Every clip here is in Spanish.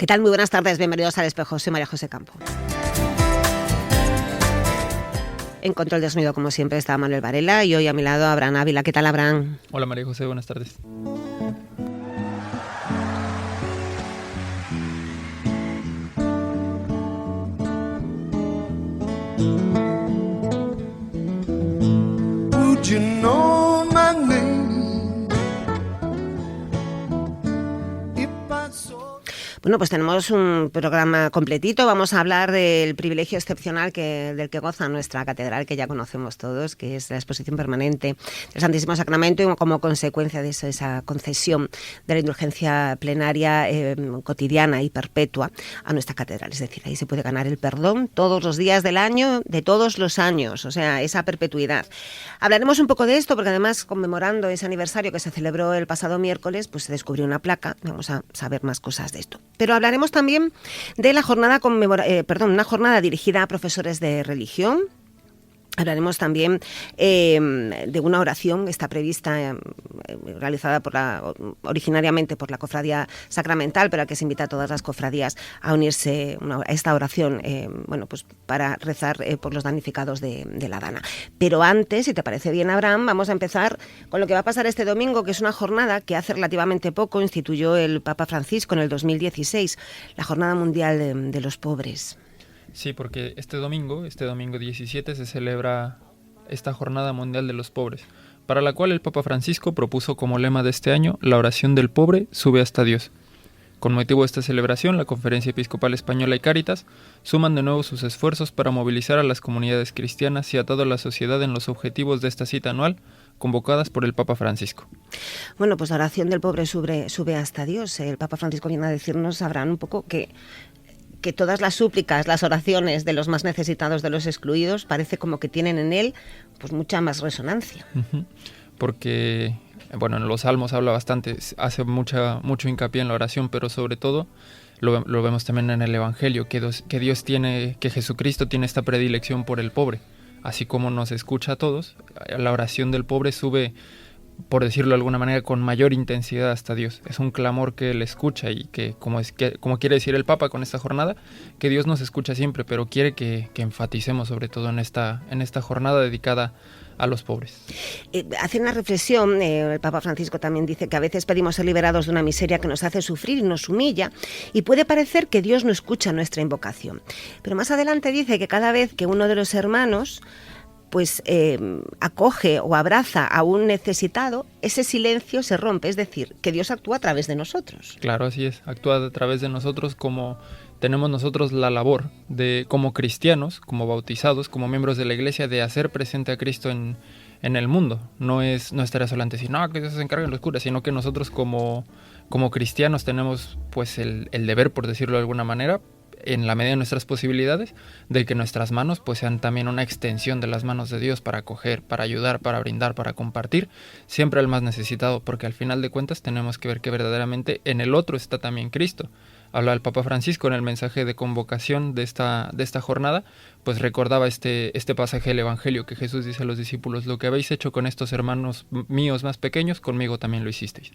¿Qué tal? Muy buenas tardes, bienvenidos al Espejo. Soy María José Campo. En control de sonido, como siempre, está Manuel Varela y hoy a mi lado Abraham Ávila. ¿Qué tal, Abraham? Hola María José, buenas tardes. Would you know my name if I saw... Bueno, pues tenemos un programa completito. Vamos a hablar del privilegio excepcional del que goza nuestra catedral, que ya conocemos todos, que es la exposición permanente del Santísimo Sacramento y como consecuencia de eso, esa concesión de la indulgencia plenaria cotidiana y perpetua a nuestra catedral. Es decir, ahí se puede ganar el perdón todos los días del año, de todos los años, o sea, esa perpetuidad. Hablaremos un poco de esto porque además, conmemorando ese aniversario que se celebró el pasado miércoles, pues se descubrió una placa. Vamos a saber más cosas de esto. Pero hablaremos también de la jornada una jornada dirigida a profesores de religión. Hablaremos también de una oración que está prevista, realizada originariamente por la Cofradía Sacramental, pero a que se invita a todas las cofradías a unirse a esta oración, pues para rezar por los damnificados de la Dana. Pero antes, si te parece bien, Abraham, vamos a empezar con lo que va a pasar este domingo, que es una jornada que hace relativamente poco instituyó el Papa Francisco en el 2016, la Jornada Mundial de los Pobres. Sí, porque este domingo 17, se celebra esta Jornada Mundial de los Pobres, para la cual el Papa Francisco propuso como lema de este año: la oración del pobre sube hasta Dios. Con motivo de esta celebración, la Conferencia Episcopal Española y Cáritas suman de nuevo sus esfuerzos para movilizar a las comunidades cristianas y a toda la sociedad en los objetivos de esta cita anual, convocadas por el Papa Francisco. Bueno, pues la oración del pobre sube hasta Dios. El Papa Francisco viene a decirnos, Abraham, un poco que todas las súplicas, las oraciones de los más necesitados, de los excluidos, parece como que tienen en él pues mucha más resonancia. Porque, en los Salmos habla bastante, hace mucho hincapié en la oración, pero sobre todo lo vemos también en el Evangelio, que Jesucristo tiene esta predilección por el pobre. Así como nos escucha a todos, la oración del pobre sube, por decirlo de alguna manera, con mayor intensidad hasta Dios. Es un clamor que Él escucha y que, como quiere decir el Papa con esta jornada, que Dios nos escucha siempre, pero quiere que enfaticemos sobre todo en esta jornada dedicada a los pobres. Hace una reflexión, el Papa Francisco también dice que a veces pedimos ser liberados de una miseria que nos hace sufrir y nos humilla, y puede parecer que Dios no escucha nuestra invocación. Pero más adelante dice que cada vez que uno de los hermanos acoge o abraza a un necesitado, ese silencio se rompe, es decir, que Dios actúa a través de nosotros. Claro, así es, actúa a través de nosotros, como tenemos nosotros la labor de, como cristianos, como bautizados, como miembros de la Iglesia, de hacer presente a Cristo en el mundo. No estar solamente decir, no, que Dios se encargue en los curas, sino que nosotros como cristianos tenemos pues el deber, por decirlo de alguna manera, en la medida de nuestras posibilidades, de que nuestras manos pues sean también una extensión de las manos de Dios para acoger, para ayudar, para brindar, para compartir, siempre al más necesitado, porque al final de cuentas tenemos que ver que verdaderamente en el otro está también Cristo. Habla el Papa Francisco en el mensaje de convocación de esta jornada, pues recordaba este pasaje del Evangelio que Jesús dice a los discípulos: lo que habéis hecho con estos hermanos míos más pequeños, conmigo también lo hicisteis.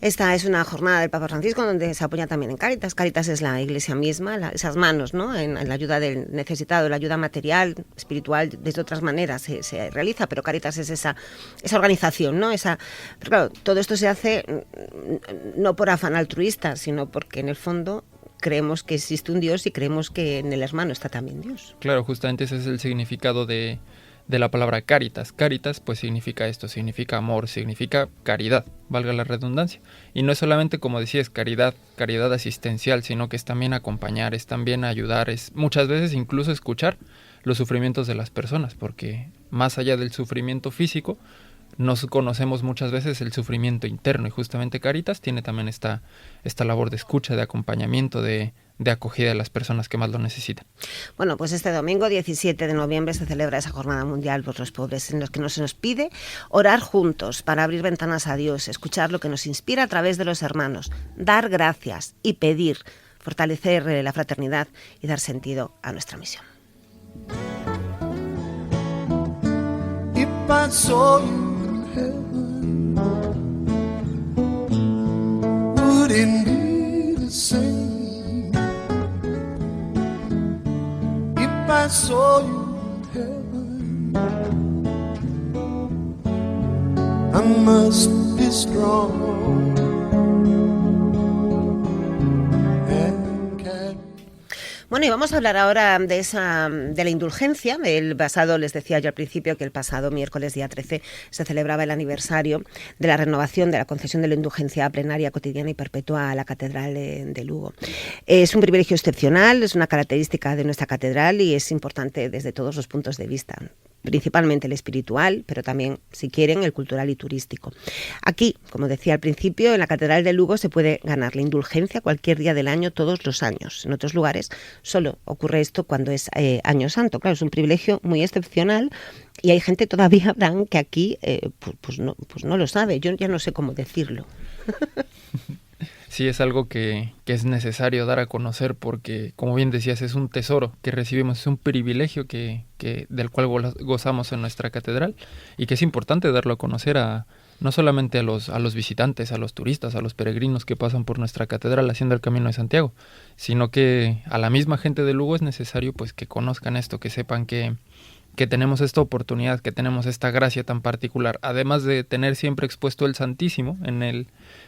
Esta es una jornada del Papa Francisco donde se apoya también en Cáritas. Cáritas es la Iglesia misma, esas manos, ¿no? En la ayuda del necesitado, la ayuda material, espiritual, desde otras maneras se realiza, pero Cáritas es esa organización, ¿no? Pero claro, todo esto se hace no por afán altruista, sino porque en el fondo creemos que existe un Dios y creemos que en el hermano está también Dios. Claro, justamente ese es el significado de la palabra caritas. Caritas pues significa esto, significa amor, significa caridad, valga la redundancia. Y no es solamente, como decías, caridad asistencial, sino que es también acompañar, es también ayudar, es muchas veces incluso escuchar los sufrimientos de las personas, porque más allá del sufrimiento físico, nos conocemos muchas veces el sufrimiento interno, y justamente Cáritas tiene también esta labor de escucha, de acompañamiento, de acogida de las personas que más lo necesitan. Bueno, pues este domingo 17 de noviembre se celebra esa Jornada Mundial por los Pobres, en los que se nos pide orar juntos para abrir ventanas a Dios, escuchar lo que nos inspira a través de los hermanos, dar gracias y pedir, fortalecer la fraternidad y dar sentido a nuestra misión. If I saw you in heaven, would it be the same? I saw you in heaven, I must be strong and carry. Bueno, y vamos a hablar ahora de la indulgencia. Les decía yo al principio que el pasado miércoles, día 13, se celebraba el aniversario de la renovación de la concesión de la indulgencia plenaria, cotidiana y perpetua a la Catedral de Lugo. Es un privilegio excepcional, es una característica de nuestra catedral y es importante desde todos los puntos de vista. Principalmente el espiritual, pero también, si quieren, el cultural y turístico. Aquí, como decía al principio, en la Catedral de Lugo se puede ganar la indulgencia cualquier día del año, todos los años. En otros lugares solo ocurre esto cuando es Año Santo. Claro, es un privilegio muy excepcional y hay gente todavía, Bran, que aquí pues no lo sabe. Yo ya no sé cómo decirlo. Sí, es algo que es necesario dar a conocer porque, como bien decías, es un tesoro que recibimos, es un privilegio del cual gozamos en nuestra catedral y que es importante darlo a conocer no solamente a los visitantes, a los turistas, a los peregrinos que pasan por nuestra catedral haciendo el Camino de Santiago, sino que a la misma gente de Lugo es necesario pues que conozcan esto, que sepan que tenemos esta oportunidad, que tenemos esta gracia tan particular. Además de tener siempre expuesto el Santísimo en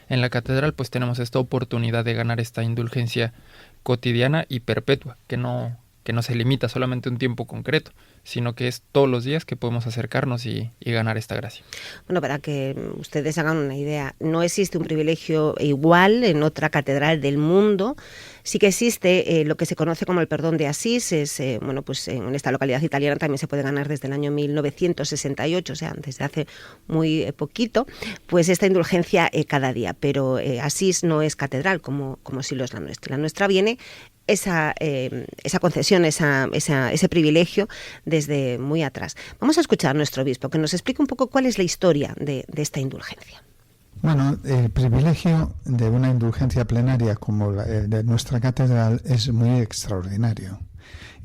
la catedral, pues tenemos esta oportunidad de ganar esta indulgencia cotidiana y perpetua, que no se limita solamente a un tiempo concreto, sino que es todos los días que podemos acercarnos y ganar esta gracia. Bueno, para que ustedes hagan una idea, no existe un privilegio igual en otra catedral del mundo. Sí que existe lo que se conoce como el perdón de Asís, pues en esta localidad italiana también se puede ganar desde el año 1968, o sea, desde hace muy poquito, pues esta indulgencia cada día, pero Asís no es catedral como sí lo es la nuestra. La nuestra viene esa concesión, ese privilegio desde muy atrás. Vamos a escuchar a nuestro obispo que nos explique un poco cuál es la historia de esta indulgencia. Bueno, el privilegio de una indulgencia plenaria como la de nuestra catedral es muy extraordinario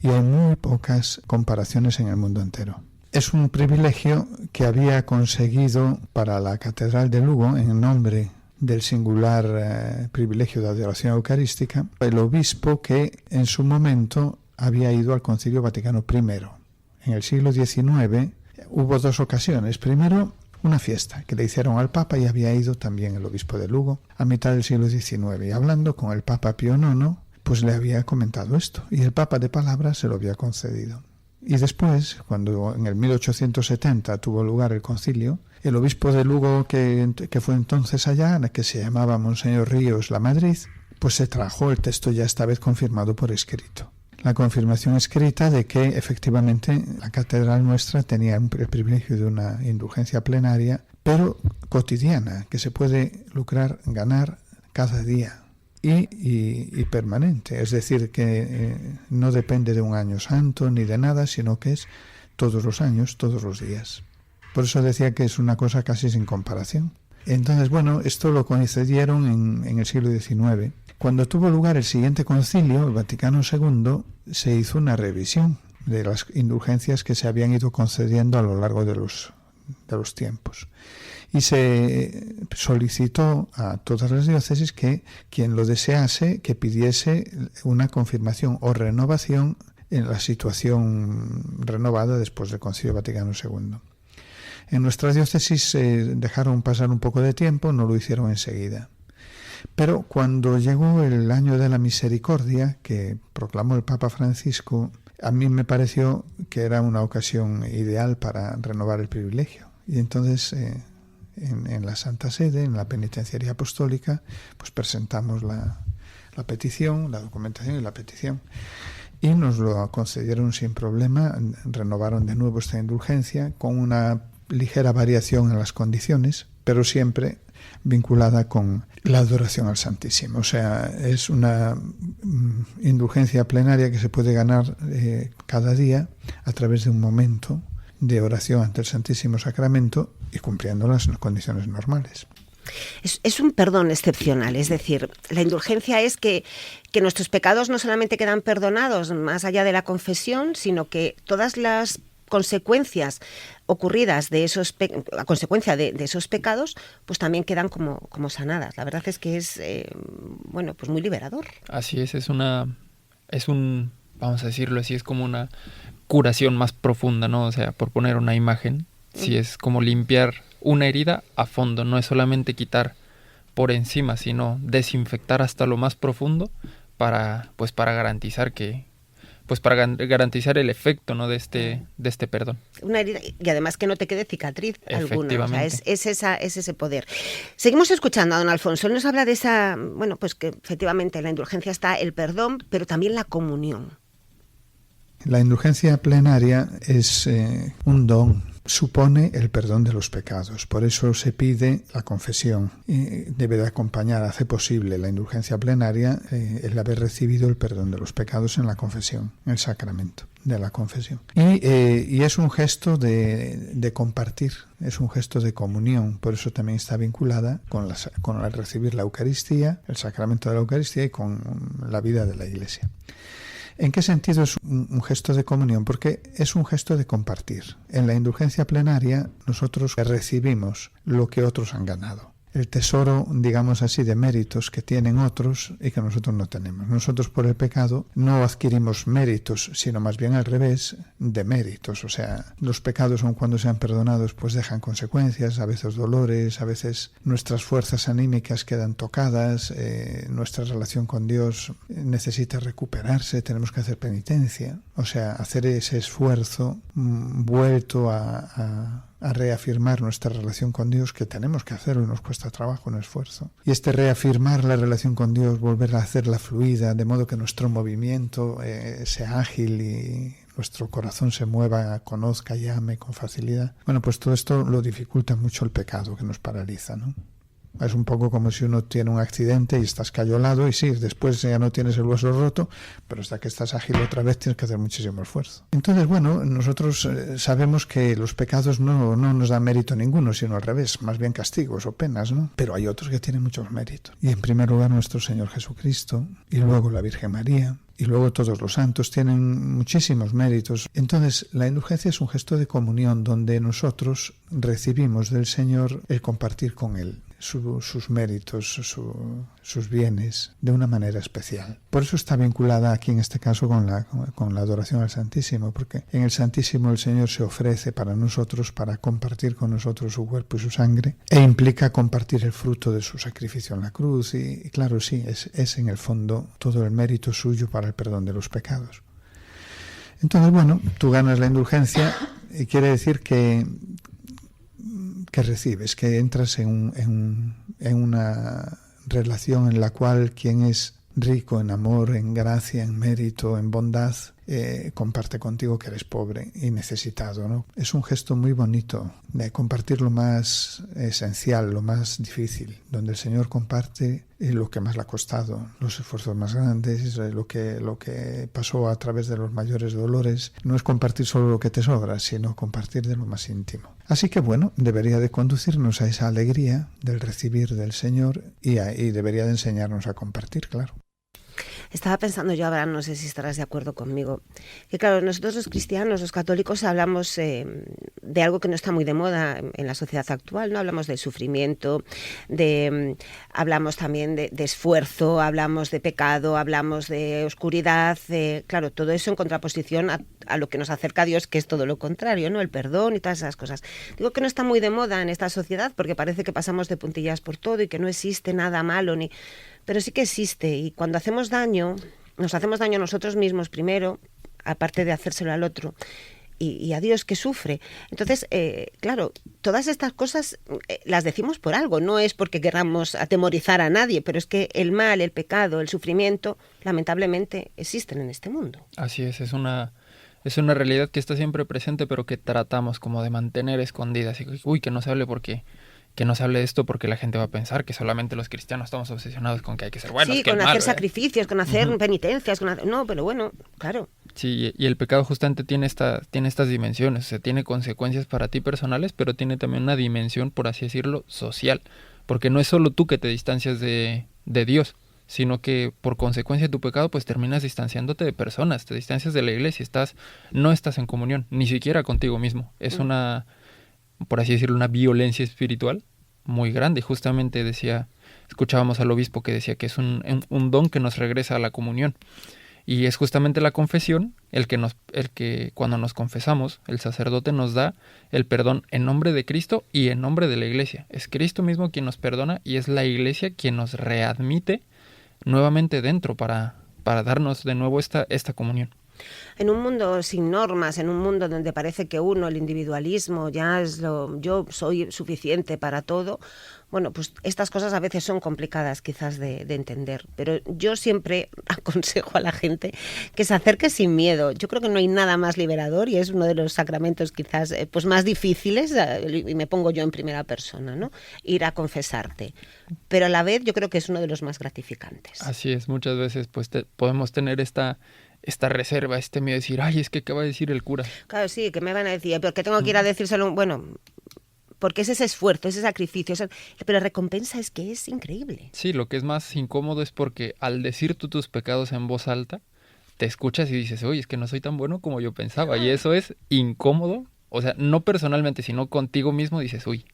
y hay muy pocas comparaciones en el mundo entero. Es un privilegio que había conseguido para la Catedral de Lugo en nombre del singular privilegio de adoración eucarística el obispo que en su momento había ido al Concilio Vaticano I. En el siglo XIX hubo dos ocasiones. Primero, una fiesta que le hicieron al Papa y había ido también el obispo de Lugo a mitad del siglo XIX. Y hablando con el Papa Pío IX, pues le había comentado esto y el Papa de palabra se lo había concedido. Y después, cuando en el 1870 tuvo lugar el concilio, el obispo de Lugo que fue entonces allá, que se llamaba Monseñor Ríos Lamadrid, pues se trajo el texto ya esta vez confirmado por escrito. La confirmación escrita de que efectivamente la catedral nuestra tenía el privilegio de una indulgencia plenaria, pero cotidiana, que se puede ganar cada día y permanente. Es decir, que no depende de un año santo ni de nada, sino que es todos los años, todos los días. Por eso decía que es una cosa casi sin comparación. Entonces, bueno, esto lo concedieron en el siglo XIX. Cuando tuvo lugar el siguiente concilio, el Vaticano II, se hizo una revisión de las indulgencias que se habían ido concediendo a lo largo de los tiempos. Y se solicitó a todas las diócesis que quien lo desease, que pidiese una confirmación o renovación en la situación renovada después del Concilio Vaticano II. En nuestra diócesis dejaron pasar un poco de tiempo, no lo hicieron enseguida. Pero cuando llegó el año de la misericordia, que proclamó el Papa Francisco, a mí me pareció que era una ocasión ideal para renovar el privilegio. Y entonces, en la Santa Sede, en la Penitenciaría Apostólica, pues presentamos la petición, la documentación y la petición. Y nos lo concedieron sin problema, renovaron de nuevo esta indulgencia con una ligera variación en las condiciones, pero siempre vinculada con la adoración al Santísimo. O sea, es una indulgencia plenaria que se puede ganar cada día a través de un momento de oración ante el Santísimo Sacramento y cumpliendo las condiciones normales. Es un perdón excepcional, es decir, la indulgencia es que nuestros pecados no solamente quedan perdonados más allá de la confesión, sino que todas las consecuencias ocurridas a consecuencia de esos pecados, pues también quedan como sanadas. La verdad es que es pues muy liberador. Así es un vamos a decirlo así, es como una curación más profunda, ¿no? O sea, por poner una imagen, sí es como limpiar una herida a fondo, no es solamente quitar por encima, sino desinfectar hasta lo más profundo para garantizar garantizar el efecto, ¿no?, de este perdón. Una herida, y además que no te quede cicatriz alguna. O sea, Efectivamente. es ese poder. Seguimos escuchando a don Alfonso. Él nos habla de esa, bueno, pues que efectivamente en la indulgencia está el perdón, pero también la comunión. La indulgencia plenaria es un don, supone el perdón de los pecados. Por eso se pide la confesión. Debe de acompañar, hace posible la indulgencia plenaria, el haber recibido el perdón de los pecados en la confesión, en el sacramento de la confesión. Y es un gesto de compartir, es un gesto de comunión. Por eso también está vinculada con el recibir la Eucaristía, el sacramento de la Eucaristía, y con la vida de la Iglesia. ¿En qué sentido es un gesto de comunión? Porque es un gesto de compartir. En la indulgencia plenaria nosotros recibimos lo que otros han ganado. El tesoro, digamos así, de méritos que tienen otros y que nosotros no tenemos. Nosotros por el pecado no adquirimos méritos, sino más bien al revés, de méritos. O sea, los pecados, aun cuando sean perdonados, pues dejan consecuencias, a veces dolores, a veces nuestras fuerzas anímicas quedan tocadas, nuestra relación con Dios necesita recuperarse, tenemos que hacer penitencia. O sea, hacer ese esfuerzo vuelto a reafirmar nuestra relación con Dios, que tenemos que hacerlo y nos cuesta trabajo, un esfuerzo. Y reafirmar la relación con Dios, volver a hacerla fluida, de modo que nuestro movimiento sea ágil y nuestro corazón se mueva, conozca y ame con facilidad. Bueno, pues todo esto lo dificulta mucho el pecado, que nos paraliza, ¿no? Es un poco como si uno tiene un accidente y estás cayolado y sí, después ya no tienes el hueso roto, pero hasta que estás ágil otra vez tienes que hacer muchísimo esfuerzo. Entonces, bueno, nosotros sabemos que los pecados no nos dan mérito ninguno, sino al revés, más bien castigos o penas, ¿no? Pero hay otros que tienen muchos méritos. Y en primer lugar nuestro Señor Jesucristo, y luego la Virgen María, y luego todos los santos tienen muchísimos méritos. Entonces, la indulgencia es un gesto de comunión donde nosotros recibimos del Señor el compartir con Él sus méritos, sus bienes, de una manera especial. Por eso está vinculada aquí en este caso con la adoración al Santísimo, porque en el Santísimo el Señor se ofrece para nosotros, para compartir con nosotros su cuerpo y su sangre, e implica compartir el fruto de su sacrificio en la cruz, y claro, sí, es en el fondo todo el mérito suyo para el perdón de los pecados. Entonces, bueno, tú ganas la indulgencia y quiere decir que recibes, que entras en una relación en la cual quien es rico en amor, en gracia, en mérito, en bondad, comparte contigo que eres pobre y necesitado, ¿no? Es un gesto muy bonito de compartir lo más esencial, lo más difícil, donde el Señor comparte lo que más le ha costado, los esfuerzos más grandes, lo que pasó a través de los mayores dolores. No es compartir solo lo que te sobra, sino compartir de lo más íntimo. Así que bueno, debería de conducirnos a esa alegría del recibir del Señor y debería de enseñarnos a compartir, claro. Estaba pensando yo, Abraham, no sé si estarás de acuerdo conmigo, que claro, nosotros los cristianos, los católicos, hablamos de algo que no está muy de moda en la sociedad actual, ¿no? Hablamos del sufrimiento, hablamos también de esfuerzo, hablamos de pecado, hablamos de oscuridad, claro, todo eso en contraposición a lo que nos acerca a Dios, que es todo lo contrario, ¿no? El perdón y todas esas cosas. Digo que no está muy de moda en esta sociedad porque parece que pasamos de puntillas por todo y que no existe nada malo, pero sí que existe, y cuando hacemos daño, nos hacemos daño a nosotros mismos primero, aparte de hacérselo al otro, y a Dios, que sufre. Entonces, claro, todas estas cosas las decimos por algo, no es porque queramos atemorizar a nadie, pero es que el mal, el pecado, el sufrimiento, lamentablemente existen en este mundo. Así es una realidad que está siempre presente, pero que tratamos como de mantener escondida, así que, que no se hable que no se hable de esto porque la gente va a pensar que solamente los cristianos estamos obsesionados con que hay que ser buenos. Sí, con hacer sacrificios, con hacer penitencias, no, pero bueno, claro. Sí, y el pecado justamente tiene estas dimensiones, o sea, tiene consecuencias para ti personales, pero tiene también una dimensión, por así decirlo, social, porque no es solo tú que te distancias de Dios, sino que por consecuencia de tu pecado pues terminas distanciándote de personas, te distancias de la iglesia, no estás en comunión, ni siquiera contigo mismo. Es una, por así decirlo, una violencia espiritual muy grande. Justamente escuchábamos al obispo que decía que es un don que nos regresa a la comunión. Y es justamente la confesión el que cuando nos confesamos, el sacerdote nos da el perdón en nombre de Cristo y en nombre de la Iglesia. Es Cristo mismo quien nos perdona y es la Iglesia quien nos readmite nuevamente dentro para darnos de nuevo esta comunión. En un mundo sin normas, en un mundo donde parece que el individualismo ya es yo soy suficiente para todo, bueno, pues estas cosas a veces son complicadas quizás de entender, pero yo siempre aconsejo a la gente que se acerque sin miedo. Yo creo que no hay nada más liberador y es uno de los sacramentos quizás pues más difíciles, y me pongo yo en primera persona, ¿no? Ir a confesarte, pero a la vez yo creo que es uno de los más gratificantes. Así es, muchas veces pues podemos tener esta reserva, este miedo de decir, ay, es que ¿qué va a decir el cura? Claro, sí, que me van a decir, ¿por qué tengo que ir a decírselo? Bueno, porque es ese esfuerzo, ese sacrificio, pero la recompensa es que es increíble. Sí, lo que es más incómodo es porque al decir tú tus pecados en voz alta, te escuchas y dices, oye, es que no soy tan bueno como yo pensaba, y eso es incómodo, o sea, no personalmente, sino contigo mismo dices, uy,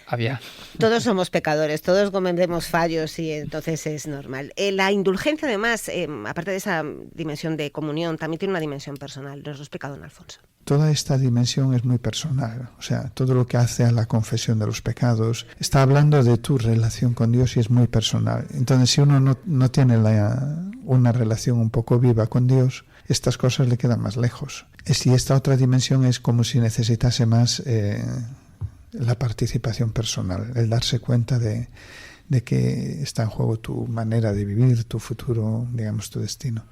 había. Todos somos pecadores, todos cometemos fallos y entonces es normal. La indulgencia, además, aparte de esa dimensión de comunión, también tiene una dimensión personal. Nos lo explica don Alfonso. Toda esta dimensión es muy personal, o sea, todo lo que hace a la confesión de los pecados está hablando de tu relación con Dios y es muy personal. Entonces, si uno no tiene una relación un poco viva con Dios, estas cosas le quedan más lejos. Y esta otra dimensión es como si necesitase más la participación personal, el darse cuenta de que está en juego tu manera de vivir, tu futuro, digamos, tu destino.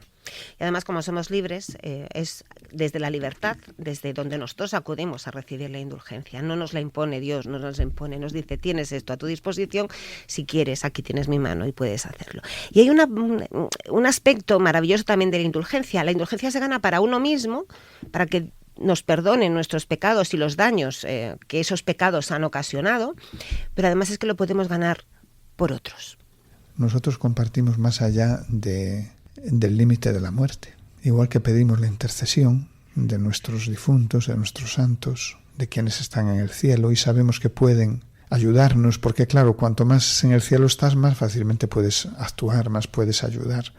Y además, como somos libres, es desde la libertad, desde donde nosotros acudimos a recibir la indulgencia. No nos la impone Dios, no nos la impone, nos dice, tienes esto a tu disposición, si quieres, aquí tienes mi mano y puedes hacerlo. Y hay un aspecto maravilloso también de la indulgencia. La indulgencia se gana para uno mismo, para que nos perdonen nuestros pecados y los daños que esos pecados han ocasionado, pero además es que lo podemos ganar por otros. Nosotros compartimos más allá del límite de la muerte. Igual que pedimos la intercesión de nuestros difuntos, de nuestros santos, de quienes están en el cielo y sabemos que pueden ayudarnos, porque claro, cuanto más en el cielo estás, más fácilmente puedes actuar, más puedes ayudar.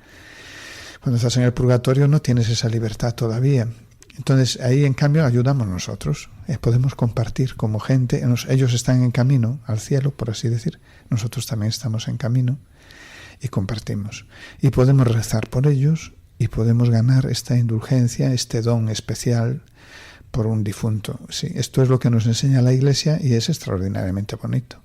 Cuando estás en el purgatorio no tienes esa libertad todavía. Entonces ahí en cambio ayudamos nosotros, podemos compartir como gente, ellos están en camino al cielo, por así decir, nosotros también estamos en camino y compartimos. Y podemos rezar por ellos y podemos ganar esta indulgencia, este don especial por un difunto. Sí, esto es lo que nos enseña la Iglesia y es extraordinariamente bonito.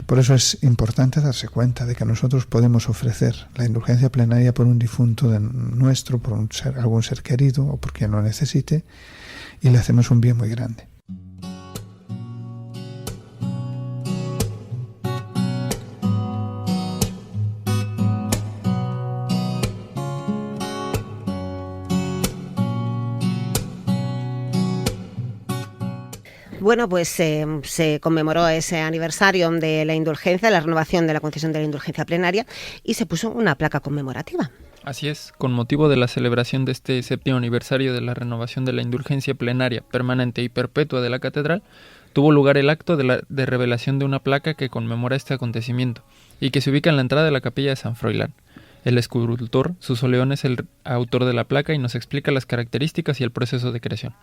Por eso es importante darse cuenta de que nosotros podemos ofrecer la indulgencia plenaria por un difunto nuestro, por algún ser querido o por quien lo necesite, y le hacemos un bien muy grande. Bueno, pues se conmemoró ese aniversario de la indulgencia, la renovación de la concesión de la indulgencia plenaria, y se puso una placa conmemorativa. Así es, con motivo de la celebración de este 7º aniversario de la renovación de la indulgencia plenaria, permanente y perpetua de la catedral, tuvo lugar el acto de revelación de una placa que conmemora este acontecimiento y que se ubica en la entrada de la capilla de San Froilán. El escultor Suso León es el autor de la placa y nos explica las características y el proceso de creación.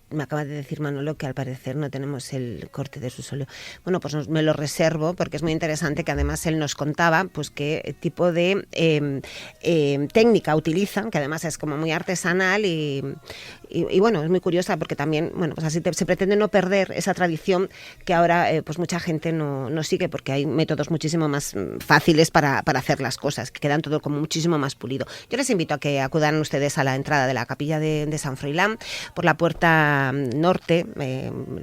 Me acaba de decir Manolo que al parecer no tenemos el corte de Suso León. Bueno, pues me lo reservo porque es muy interesante que además él nos contaba pues qué tipo de técnica utilizan, que además es como muy artesanal y bueno, es muy curiosa porque también, bueno, pues así se pretende no perder esa tradición que ahora pues mucha gente no sigue porque hay métodos muchísimo más fáciles para hacer las cosas, que quedan todo como muchísimo más pulido. Yo les invito a que acudan ustedes a la entrada de la capilla de San Froilán por la puerta norte,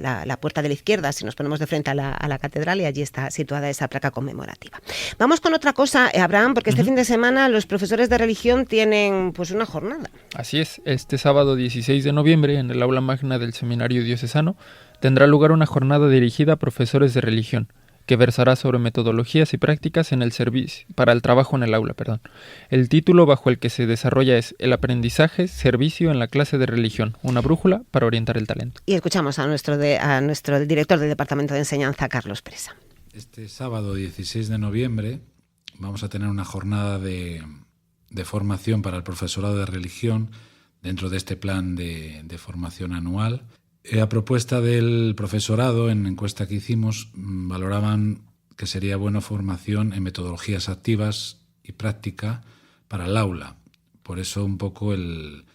la puerta de la izquierda, si nos ponemos de frente a la catedral, y allí está situada esa placa conmemorativa. Vamos con otra cosa, Abraham, porque este fin de semana los profesores de religión tienen pues una jornada. Así es, este sábado 16 de noviembre en el aula magna del Seminario Diocesano tendrá lugar una jornada dirigida a profesores de religión, que versará sobre metodologías y prácticas en el servicio para el trabajo en el aula. El título bajo el que se desarrolla es El aprendizaje, servicio en la clase de religión, una brújula para orientar el talento. Y escuchamos a nuestro director del Departamento de Enseñanza, Carlos Presa. Este sábado 16 de noviembre vamos a tener una jornada de de formación para el profesorado de religión dentro de este plan de formación anual. A propuesta del profesorado, en la encuesta que hicimos, valoraban que sería buena formación en metodologías activas y práctica para el aula. Por eso un poco el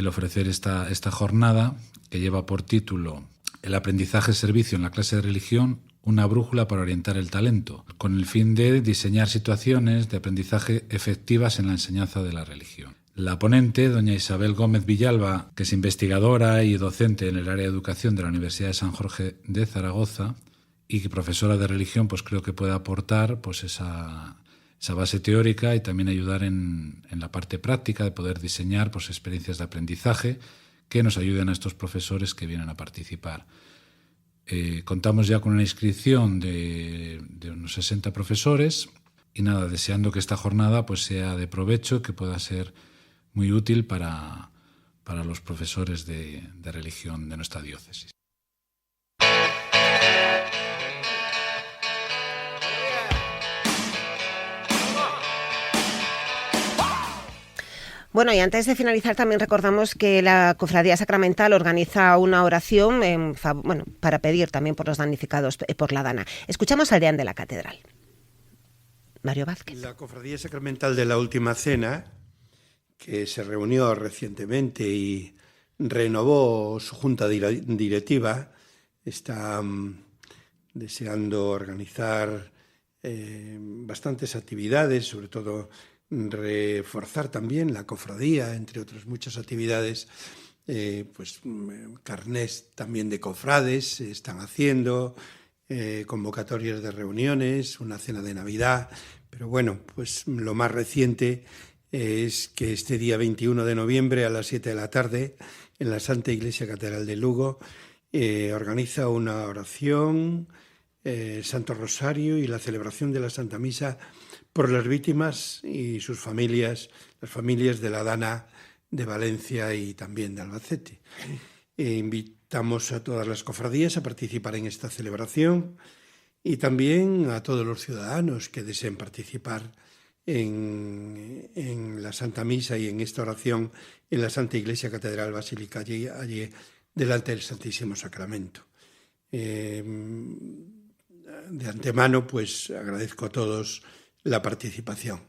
ofrecer esta jornada, que lleva por título El aprendizaje-servicio en la clase de religión, una brújula para orientar el talento, con el fin de diseñar situaciones de aprendizaje efectivas en la enseñanza de la religión. La ponente, doña Isabel Gómez Villalba, que es investigadora y docente en el área de educación de la Universidad de San Jorge de Zaragoza y profesora de religión, pues creo que puede aportar pues esa base teórica y también ayudar en la parte práctica de poder diseñar pues experiencias de aprendizaje que nos ayuden a estos profesores que vienen a participar. Contamos ya con una inscripción de unos 60 profesores y nada, deseando que esta jornada pues sea de provecho, que pueda ser muy útil para los profesores de religión de nuestra diócesis. Bueno, y antes de finalizar también recordamos que la Cofradía Sacramental organiza una oración para pedir también por los damnificados por la Dana. Escuchamos al deán de la Catedral, Mario Vázquez. La Cofradía Sacramental de la Última Cena, que se reunió recientemente y renovó su junta directiva, está deseando organizar bastantes actividades, sobre todo reforzar también la cofradía, entre otras muchas actividades, carnés también de cofrades se están haciendo, convocatorias de reuniones, una cena de Navidad, pero bueno, pues lo más reciente es que este día 21 de noviembre a las 7 de la tarde en la Santa Iglesia Catedral de Lugo organiza una oración, Santo Rosario y la celebración de la Santa Misa por las víctimas y sus familias, las familias de la Dana de Valencia y también de Albacete. Invitamos a todas las cofradías a participar en esta celebración y también a todos los ciudadanos que deseen participar en la Santa Misa y en esta oración en la Santa Iglesia Catedral Basílica, allí delante del Santísimo Sacramento. De antemano, pues agradezco a todos la participación.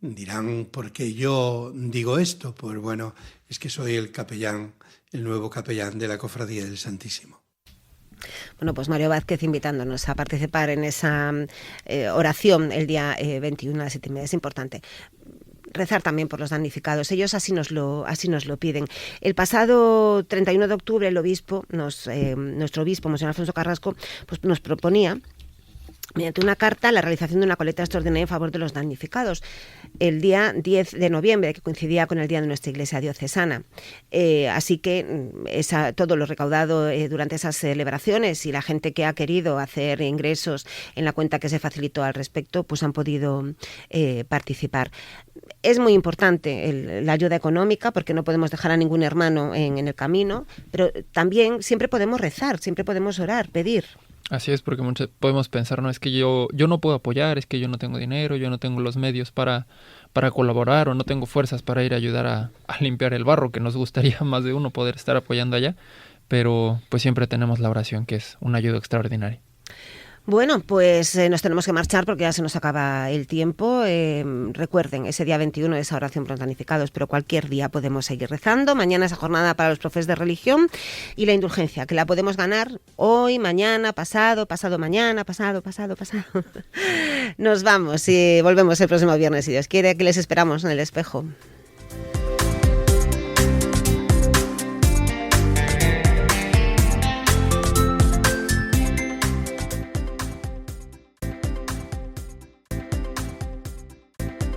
Dirán, ¿por qué yo digo esto? Pues bueno, es que soy el capellán, el nuevo capellán de la Cofradía del Santísimo. Bueno, pues Mario Vázquez invitándonos a participar en esa oración el día 21 a las 7:30. Es importante rezar también por los damnificados. Ellos así nos lo piden. El pasado 31 de octubre el obispo, nuestro obispo, Monseñor Alfonso Carrasco, pues nos proponía mediante una carta la realización de una colecta extraordinaria en favor de los damnificados el día 10 de noviembre, que coincidía con el día de nuestra iglesia diocesana. Así que todo lo recaudado durante esas celebraciones y la gente que ha querido hacer ingresos en la cuenta que se facilitó al respecto, pues han podido participar. Es muy importante la ayuda económica porque no podemos dejar a ningún hermano en el camino, pero también siempre podemos rezar, siempre podemos orar, pedir. Así es, porque muchos podemos pensar, no, es que yo no puedo apoyar, es que yo no tengo dinero, yo no tengo los medios para colaborar o no tengo fuerzas para ir a ayudar a limpiar el barro, que nos gustaría más de uno poder estar apoyando allá, pero pues siempre tenemos la oración, que es una ayuda extraordinaria. Bueno, pues nos tenemos que marchar porque ya se nos acaba el tiempo. Recuerden, ese día 21 esa oración por los damnificados, pero cualquier día podemos seguir rezando. Mañana esa jornada para los profes de religión y la indulgencia, que la podemos ganar hoy, mañana, pasado mañana, pasado. Nos vamos y volvemos el próximo viernes, si Dios quiere, que les esperamos en el espejo.